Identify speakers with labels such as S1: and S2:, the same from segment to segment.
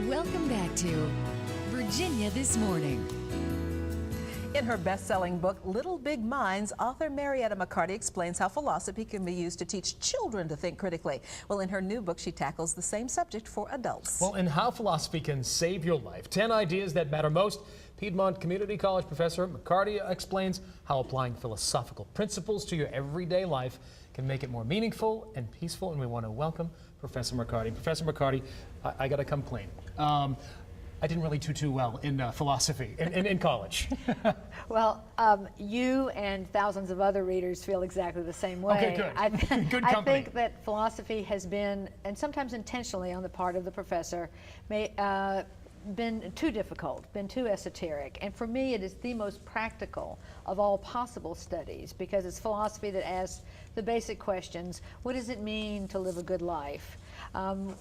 S1: Welcome back to Virginia This Morning.
S2: In her best-selling book, Little Big Minds, author Marietta McCarty explains how philosophy can be used to teach children to think critically. Well, in her new book, she tackles the same subject for adults.
S3: Well, in How Philosophy Can Save Your Life, 10 Ideas That Matter Most, Piedmont Community College professor McCarty explains how applying philosophical principles to your everyday life can make it more meaningful and peaceful, and we want to welcome Professor McCarty. Professor McCarty, I got to complain. I didn't really do too well in philosophy in college.
S4: Well, you and thousands of other readers feel exactly the same way.
S3: Okay, good. Good company.
S4: I think that philosophy has been, and sometimes intentionally on the part of the professor, been too difficult, been too esoteric. And for me, it is the most practical of all possible studies, because it's philosophy that asks the basic questions. What does it mean to live a good life?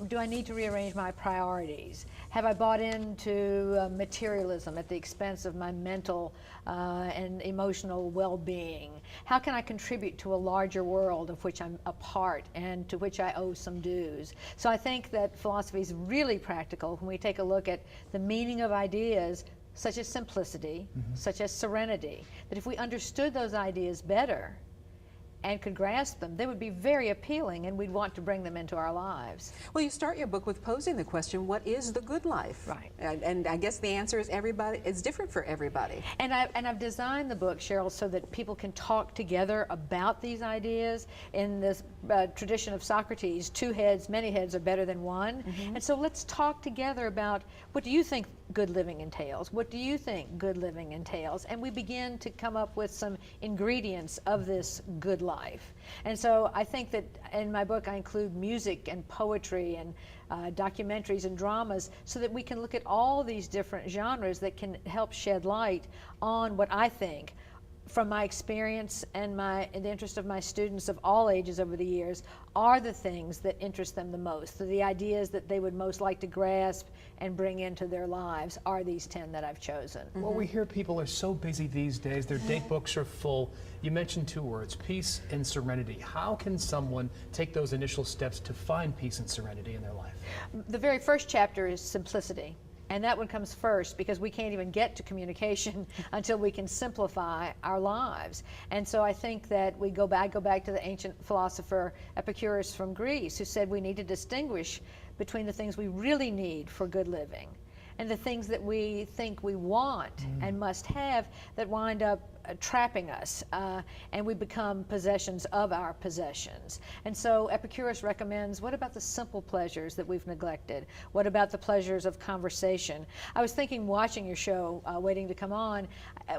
S4: Do I need to rearrange my priorities? Have I bought into materialism at the expense of my mental and emotional well-being? How can I contribute to a larger world of which I'm a part and to which I owe some dues? So I think that philosophy is really practical when we take a look at the meaning of ideas such as simplicity, such as serenity, that if we understood those ideas better and could grasp them, they would be very appealing, and we'd want to bring them into our lives.
S2: Well, you start your book with posing the question, what is the good life?
S4: Right.
S2: And I guess the answer is it's different for everybody.
S4: And I've designed the book, Cheryl, so that people can talk together about these ideas. In this tradition of Socrates, two heads, many heads are better than one. And so let's talk together about, what do you think good living entails? What do you think good living entails? And we begin to come up with some ingredients of this good life. And so I think that in my book I include music and poetry and documentaries and dramas, so that we can look at all these different genres that can help shed light on what I think, from my experience and the interest of my students of all ages over the years, are the things that interest them the most. So the ideas that they would most like to grasp and bring into their lives are these 10 that I've chosen.
S3: Well, we hear people are so busy these days, their date books are full. You mentioned two words, peace and serenity. How can someone take those initial steps to find peace and serenity in their life?
S4: The very first chapter is simplicity. And that one comes first, because we can't even get to communication until we can simplify our lives. And so I think that I go back to the ancient philosopher Epicurus from Greece, who said we need to distinguish between the things we really need for good living and the things that we think we want and must have, that wind up trapping us, and we become possessions of our possessions. And so Epicurus recommends, what about the simple pleasures that we've neglected? What about the pleasures of conversation? I was thinking, watching your show, waiting to come on,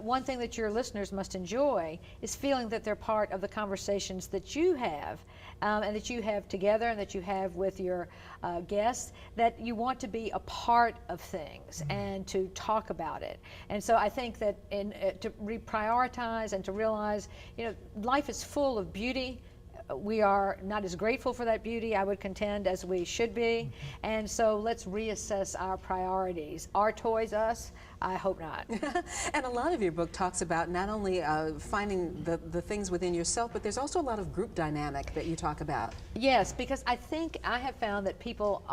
S4: one thing that your listeners must enjoy is feeling that they're part of the conversations that you have, and that you have together, and that you have with your guests, that you want to be a part of things and to talk about it. And so I think that to reprioritize and to realize, life is full of beauty. We are not as grateful for that beauty, I would contend, as we should be. And so let's reassess our priorities. Are toys us? I hope not.
S2: And a lot of your book talks about not only finding the things within yourself, but there's also a lot of group dynamic that you talk about.
S4: Yes, because I think I have found that people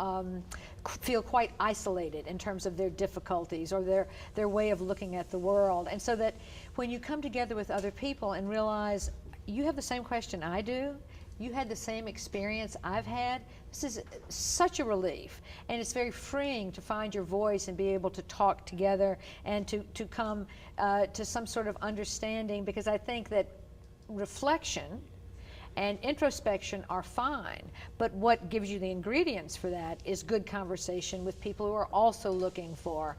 S4: feel quite isolated in terms of their difficulties or their way of looking at the world. And so that when you come together with other people and realize you have the same question I do, you had the same experience I've had, this is such a relief. And it's very freeing to find your voice and be able to talk together and to come to some sort of understanding, because I think that reflection and introspection are fine, but what gives you the ingredients for that is good conversation with people who are also looking for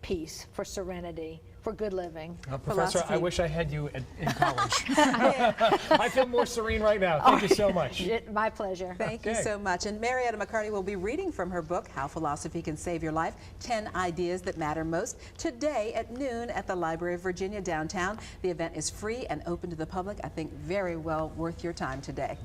S4: peace, for serenity, for good living.
S3: Professor, I wish I had you in college. I feel more serene right now. Thank you so much.
S4: My pleasure.
S2: Thank you so much. And Marietta McCarty will be reading from her book, How Philosophy Can Save Your Life, 10 Ideas That Matter Most, today at noon at the Library of Virginia downtown. The event is free and open to the public. I think very well worth your time today.